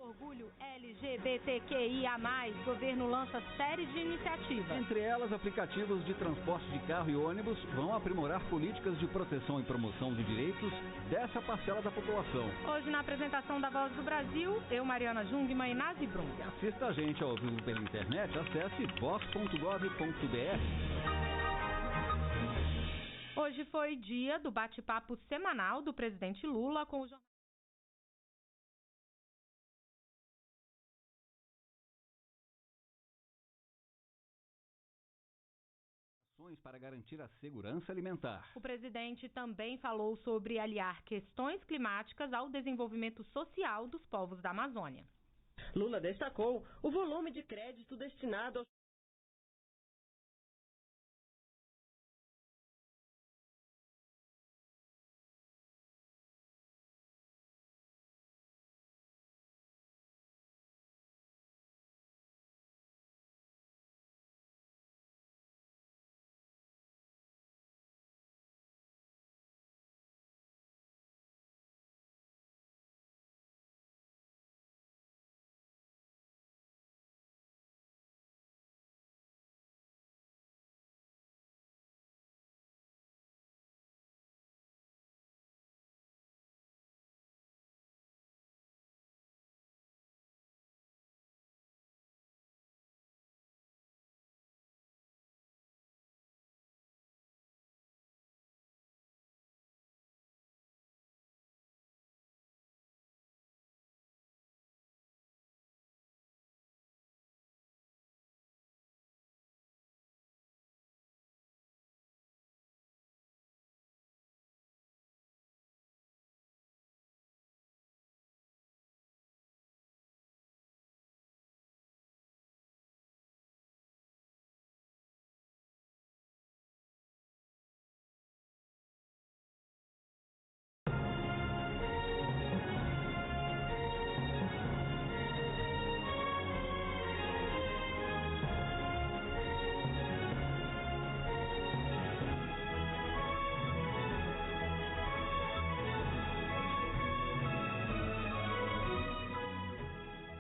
Orgulho LGBTQIA+, governo lança série de iniciativas. Entre elas, aplicativos de transporte de carro e ônibus vão aprimorar políticas de proteção e promoção de direitos dessa parcela da população. Hoje, na apresentação da Voz do Brasil, eu, Mariana Jungmann e Nazi Brum. Assista a gente ao vivo pela internet, acesse voz.gov.br. Hoje foi dia do bate-papo semanal do presidente Lula com o jornalista. Para garantir a segurança alimentar. O presidente também falou sobre aliar questões climáticas ao desenvolvimento social dos povos da Amazônia. Lula destacou o volume de crédito destinado aos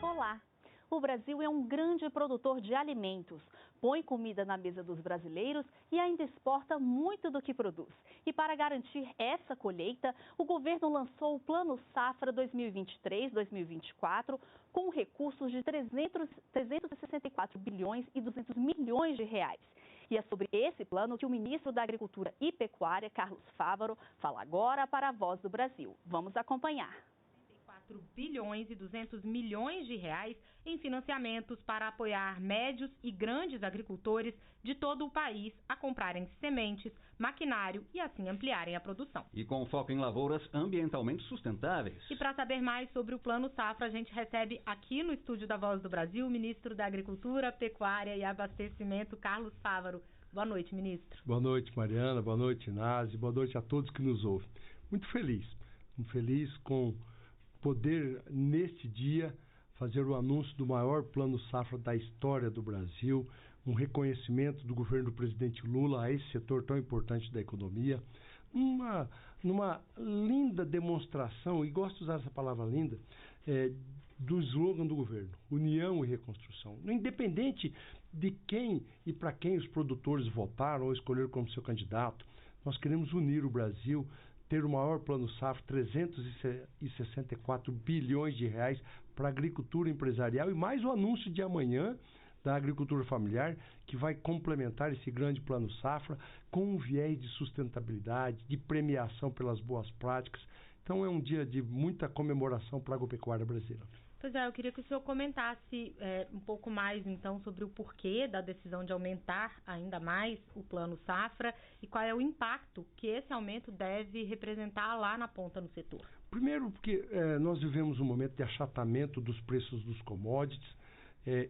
Olá! O Brasil é um grande produtor de alimentos, põe comida na mesa dos brasileiros e ainda exporta muito do que produz. E para garantir essa colheita, o governo lançou o Plano Safra 2023-2024 com recursos de 364 bilhões e 200 milhões de reais. E é sobre esse plano que o ministro da Agricultura e Pecuária, Carlos Fávaro, fala agora para a Voz do Brasil. Vamos acompanhar. 4 bilhões e 200 milhões de reais em financiamentos para apoiar médios e grandes agricultores de todo o país a comprarem sementes, maquinário e assim ampliarem a produção. E com foco em lavouras ambientalmente sustentáveis. E para saber mais sobre o Plano Safra, a gente recebe aqui no estúdio da Voz do Brasil o ministro da Agricultura, Pecuária e Abastecimento, Carlos Fávaro. Boa noite, ministro. Boa noite, Mariana. Boa noite, Nazi. Boa noite a todos que nos ouvem. Muito feliz com poder, neste dia, fazer o anúncio do maior plano safra da história do Brasil, um reconhecimento do governo do presidente Lula a esse setor tão importante da economia, numa linda demonstração, e gosto de usar essa palavra linda, do slogan do governo, união e reconstrução. Independente de quem e para quem os produtores votaram ou escolheram como seu candidato, nós queremos unir o Brasil, ter o maior plano safra, 364 bilhões de reais para a agricultura empresarial e mais o anúncio de amanhã da agricultura familiar, que vai complementar esse grande plano safra com um viés de sustentabilidade, de premiação pelas boas práticas. Então é um dia de muita comemoração para a agropecuária brasileira. Pois é, eu queria que o senhor comentasse um pouco mais, então, sobre o porquê da decisão de aumentar ainda mais o Plano Safra e qual é o impacto que esse aumento deve representar lá na ponta no setor. Primeiro, porque nós vivemos um momento de achatamento dos preços dos commodities,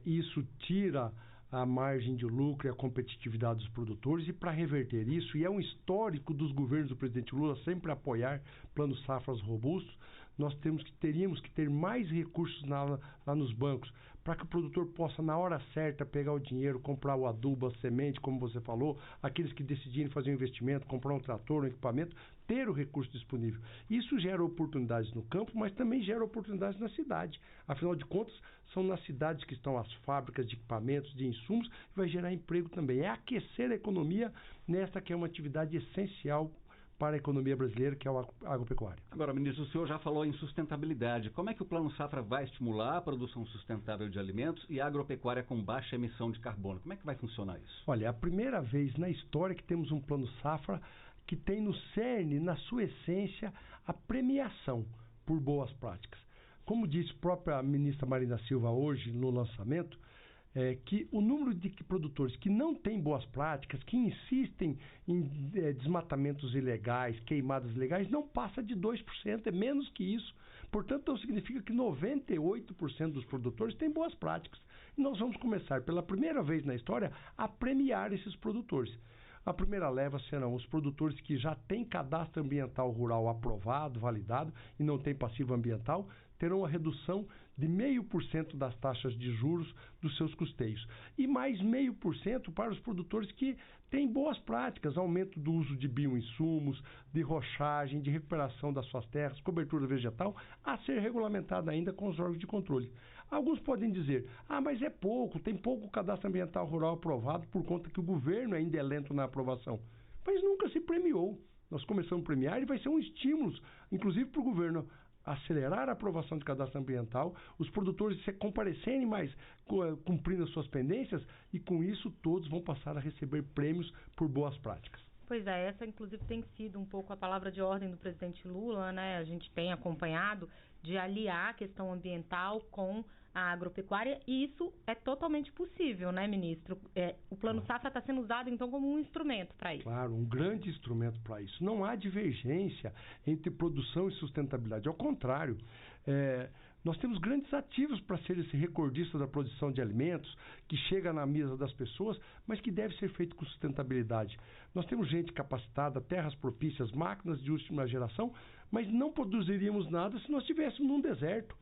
isso tira a margem de lucro e a competitividade dos produtores, e para reverter isso, e é um histórico dos governos do presidente Lula sempre apoiar planos safras robustos, nós teríamos que ter mais recursos lá nos bancos, para que o produtor possa, na hora certa, pegar o dinheiro, comprar o adubo, a semente, como você falou, aqueles que decidirem fazer um investimento, comprar um trator, um equipamento, ter o recurso disponível. Isso gera oportunidades no campo, mas também gera oportunidades na cidade. Afinal de contas, são nas cidades que estão as fábricas de equipamentos, de insumos, e vai gerar emprego também. É aquecer a economia nesta que é uma atividade essencial para a economia brasileira, que é a agropecuária. Agora, ministro, o senhor já falou em sustentabilidade. Como é que o Plano Safra vai estimular a produção sustentável de alimentos e a agropecuária com baixa emissão de carbono? Como é que vai funcionar isso? Olha, é a primeira vez na história que temos um Plano Safra que tem no cerne, na sua essência, a premiação por boas práticas. Como disse a própria ministra Marina Silva hoje no lançamento, que o número de produtores que não têm boas práticas, que insistem em desmatamentos ilegais, queimadas ilegais, não passa de 2%, é menos que isso. Portanto, não significa que 98% dos produtores têm boas práticas. E nós vamos começar, pela primeira vez na história, a premiar esses produtores. A primeira leva serão os produtores que já têm cadastro ambiental rural aprovado, validado e não têm passivo ambiental, terão a redução de 0,5% das taxas de juros dos seus custeios. E mais 0,5% para os produtores que têm boas práticas, aumento do uso de bioinsumos, de rochagem, de recuperação das suas terras, cobertura vegetal, a ser regulamentada ainda com os órgãos de controle. Alguns podem dizer, mas é pouco, tem pouco cadastro ambiental rural aprovado por conta que o governo ainda é lento na aprovação. Mas nunca se premiou. Nós começamos a premiar e vai ser um estímulo, inclusive para o governo, acelerar a aprovação de cadastro ambiental, os produtores se comparecerem mais cumprindo as suas pendências e com isso todos vão passar a receber prêmios por boas práticas. Pois é, essa inclusive tem sido um pouco a palavra de ordem do presidente Lula, né? A gente tem acompanhado de aliar a questão ambiental com a agropecuária e isso é totalmente possível, né, ministro? O Plano Safra está sendo usado então como um instrumento para isso. Claro, um grande instrumento para isso. Não há divergência entre produção e sustentabilidade, ao contrário. Nós temos grandes ativos para ser esse recordista da produção de alimentos, que chega na mesa das pessoas, mas que deve ser feito com sustentabilidade. Nós temos gente capacitada, terras propícias, máquinas de última geração, mas não produziríamos nada se nós estivéssemos num deserto.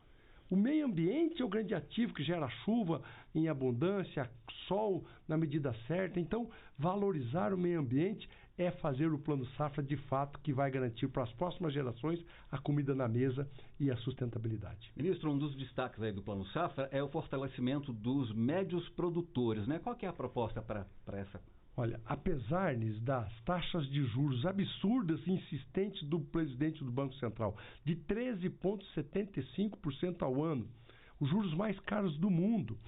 O meio ambiente é o grande ativo que gera chuva em abundância, sol na medida certa. Então, valorizar o meio ambiente é fazer o Plano Safra de fato que vai garantir para as próximas gerações a comida na mesa e a sustentabilidade. Ministro, um dos destaques aí do Plano Safra é o fortalecimento dos médios produtores, né? Qual que é a proposta para essa? Olha, apesar das taxas de juros absurdas e insistentes do presidente do Banco Central, de 13,75% ao ano, os juros mais caros do mundo,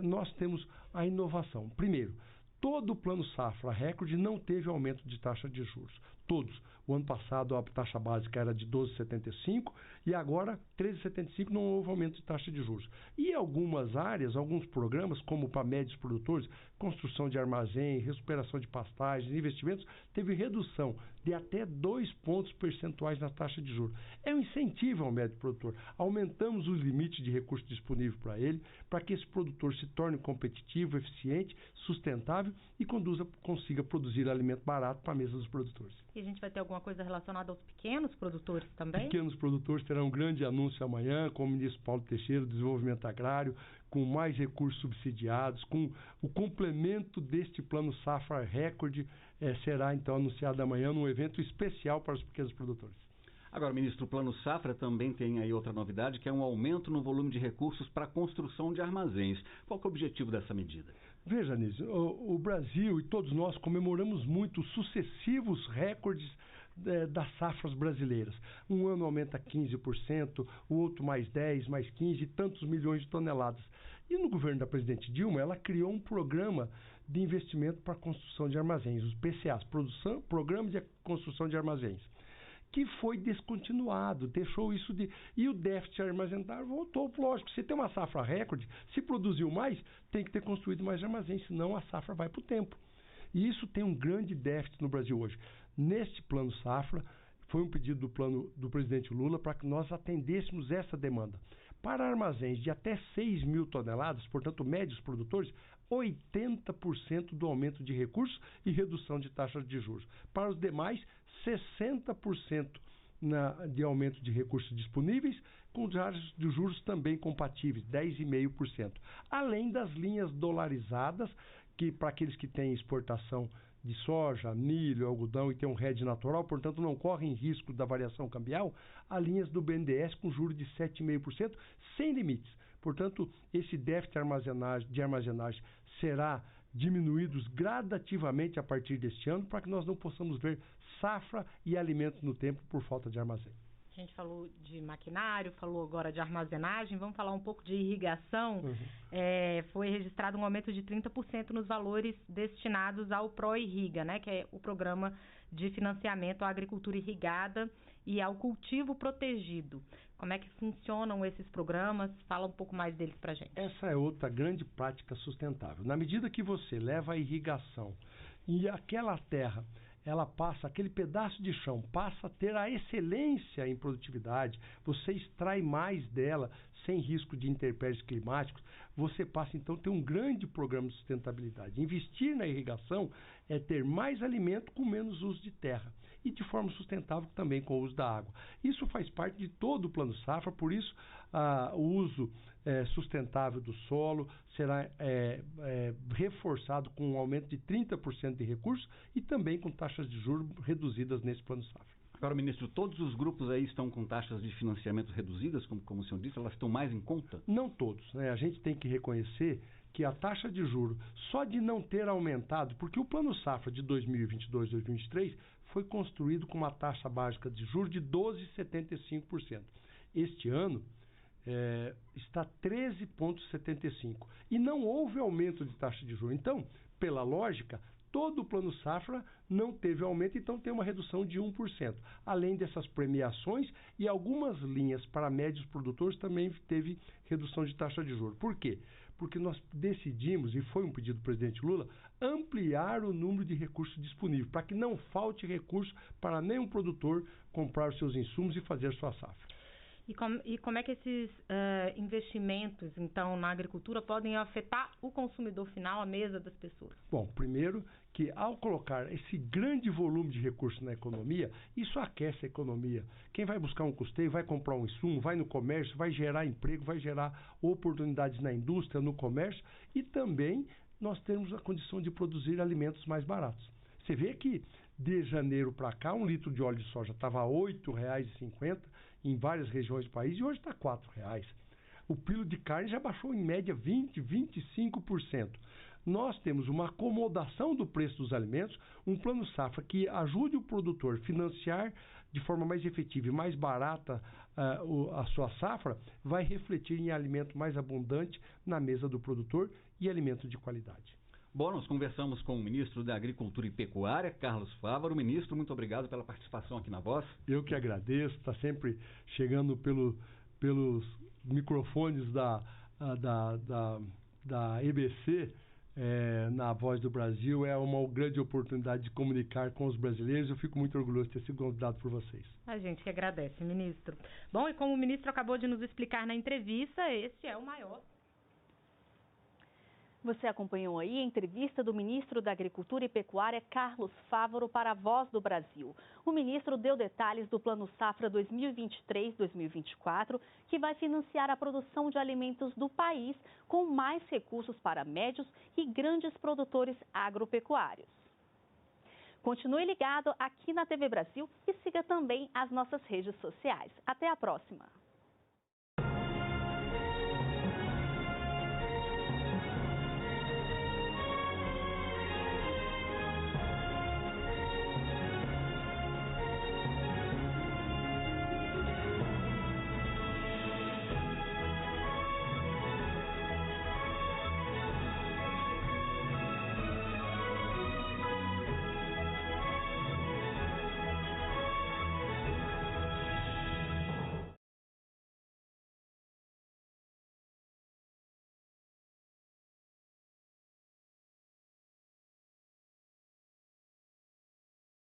nós temos a inovação. Primeiro, todo o Plano Safra recorde não teve aumento de taxa de juros. Todos. O ano passado a taxa básica era de 12,75 e agora 13,75 não houve aumento de taxa de juros. E algumas áreas, alguns programas, como para médios produtores, construção de armazém, recuperação de pastagens, investimentos, teve redução de até 2 pontos percentuais na taxa de juros. É um incentivo ao médio produtor. Aumentamos os limites de recurso disponível para ele, para que esse produtor se torne competitivo, eficiente, sustentável e consiga produzir alimento barato para a mesa dos produtores. E a gente vai ter alguma coisa relacionada aos pequenos produtores também? Pequenos produtores terão um grande anúncio amanhã com o ministro Paulo Teixeira, do Desenvolvimento Agrário, com mais recursos subsidiados, com o complemento deste Plano Safra recorde, será então anunciado amanhã num evento especial para os pequenos produtores. Agora, ministro, o Plano Safra também tem aí outra novidade, que é um aumento no volume de recursos para a construção de armazéns. Qual que é o objetivo dessa medida? Veja, Anísio, o Brasil e todos nós comemoramos muito os sucessivos recordes das safras brasileiras. Um ano aumenta 15%, o outro mais 10%, mais 15%, e tantos milhões de toneladas. E no governo da presidente Dilma, ela criou um programa de investimento para a construção de armazéns, os PCAs, Programa de Construção de Armazéns, que foi descontinuado, deixou isso de... E o déficit armazenar voltou, lógico, se tem uma safra recorde, se produziu mais, tem que ter construído mais armazéns, senão a safra vai para o tempo. E isso tem um grande déficit no Brasil hoje. Neste Plano Safra, foi um pedido do presidente Lula para que nós atendêssemos essa demanda. Para armazéns de até 6 mil toneladas, portanto, médios produtores, 80% do aumento de recursos e redução de taxas de juros. Para os demais, 60% de aumento de recursos disponíveis, com taxas de juros também compatíveis, 10,5%. Além das linhas dolarizadas, que para aqueles que têm exportação de soja, milho, algodão e tem um hedge natural, portanto não correm risco da variação cambial, há linhas do BNDES com juros de 7,5%, sem limites. Portanto, esse déficit de armazenagem será diminuído gradativamente a partir deste ano, para que nós não possamos ver safra e alimentos no tempo por falta de armazém. A gente falou de maquinário, falou agora de armazenagem, vamos falar um pouco de irrigação. Foi registrado um aumento de 30% nos valores destinados ao ProIrriga, né, que é o programa de financiamento à agricultura irrigada e ao cultivo protegido. Como é que funcionam esses programas? Fala um pouco mais deles para a gente. Essa é outra grande prática sustentável. Na medida que você leva a irrigação e aquela terra, ela passa, aquele pedaço de chão passa a ter a excelência em produtividade, você extrai mais dela sem risco de intempéries climáticos, você passa então a ter um grande programa de sustentabilidade. Investir na irrigação é ter mais alimento com menos uso de terra e de forma sustentável também com o uso da água. Isso faz parte de todo o Plano Safra, por isso o uso sustentável do solo será reforçado com um aumento de 30% de recursos e também com taxas de juros reduzidas nesse Plano Safra. Agora, ministro, todos os grupos aí estão com taxas de financiamento reduzidas, como o senhor disse, elas estão mais em conta? Não todos, né? A gente tem que reconhecer que a taxa de juros, só de não ter aumentado, porque o Plano Safra de 2022-2023 foi construído com uma taxa básica de juros de 12,75%. Este ano está 13,75%. E não houve aumento de taxa de juros. Então, pela lógica, todo o Plano Safra não teve aumento, então tem uma redução de 1%. Além dessas premiações e algumas linhas para médios produtores também teve redução de taxa de juros. Por quê? Porque nós decidimos, e foi um pedido do presidente Lula, ampliar o número de recursos disponíveis, para que não falte recurso para nenhum produtor comprar os seus insumos e fazer a sua safra. E como é que esses investimentos, então, na agricultura podem afetar o consumidor final, a mesa das pessoas? Bom, primeiro que ao colocar esse grande volume de recursos na economia, isso aquece a economia. Quem vai buscar um custeio, vai comprar um insumo, vai no comércio, vai gerar emprego, vai gerar oportunidades na indústria, no comércio e também nós temos a condição de produzir alimentos mais baratos. Você vê que de janeiro para cá, 1 litro de óleo de soja estava a R$ 8,50 em várias regiões do país e hoje está R$ 4,00. O quilo de carne já baixou em média 20%, 25%. Nós temos uma acomodação do preço dos alimentos, um plano safra que ajude o produtor a financiar de forma mais efetiva e mais barata a sua safra, vai refletir em alimento mais abundante na mesa do produtor e alimento de qualidade. Bom, nós conversamos com o ministro da Agricultura e Pecuária, Carlos Fávaro. Ministro, muito obrigado pela participação aqui na Voz. Eu que agradeço, está sempre chegando pelos microfones da EBC, na Voz do Brasil. É uma grande oportunidade de comunicar com os brasileiros. Eu fico muito orgulhoso de ter sido convidado por vocês. A gente que agradece, ministro. Bom, e como o ministro acabou de nos explicar na entrevista, esse é o maior. Você acompanhou aí a entrevista do ministro da Agricultura e Pecuária, Carlos Fávaro, para a Voz do Brasil. O ministro deu detalhes do Plano Safra 2023-2024, que vai financiar a produção de alimentos do país com mais recursos para médios e grandes produtores agropecuários. Continue ligado aqui na TV Brasil e siga também as nossas redes sociais. Até a próxima!